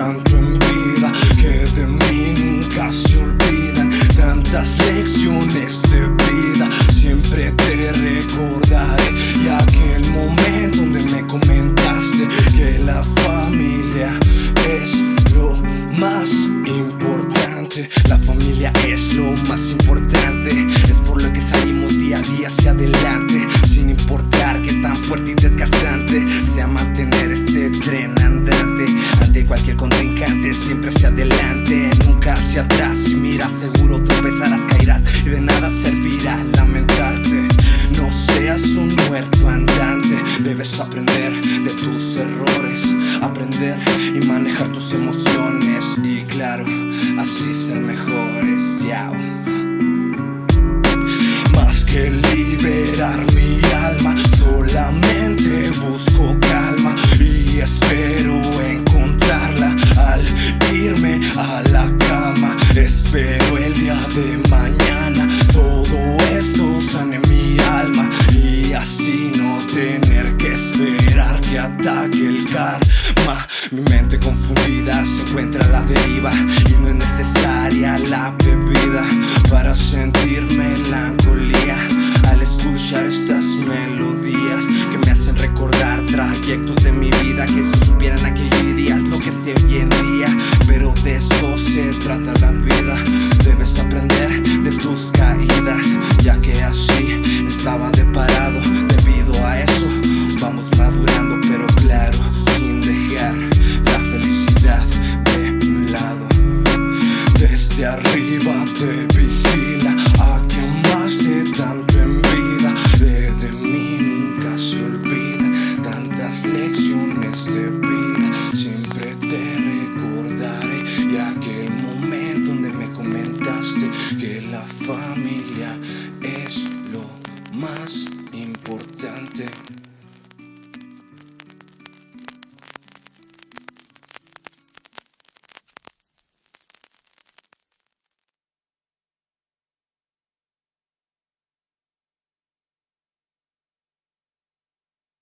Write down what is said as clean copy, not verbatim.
tanto en vida que de mí nunca se olvidan. Tantas lecciones de vida siempre te recordaré. Y aquel momento donde me comentaste que la familia es lo más importante. La familia es lo más importante. Es por lo que salimos día a día hacia adelante, sin importar qué tan fuerte y desgastante sea mantener este tren andante. Ante cualquier contrincante, siempre hacia adelante, nunca hacia atrás. Si miras seguro tropezarás, caerás y de nada servirá lamentarte. No seas un muerto andante, debes aprender de tus errores, aprender y manejar tus emociones y claro, así ser mejores. Yao. Más que liberar mi alma, solamente busco calma y espero encontrarla al irme a la cama. Espero el día de mañana todo esto sane mi alma y así no tener que esperar que ataque el karma. Mi mente confundida se encuentra a la deriva y no es necesaria la bebida para sentir melancolía al escuchar estas melodías que me hacen recordar trayectos de mi vida que si supieran aquellos días lo que sé hoy en día. Pero de eso se trata la vida, debes aprender de tus caídas, ya que así estaba deparado. Debido a eso vamos madurando, pero claro, sin dejar la felicidad de un lado. Desde arriba te vigila a quien más de tanto en vida. De mí nunca se olvida tantas lecciones de vida. Siempre te recordaré y aquel momento donde me comentaste que la familia es lo más importante.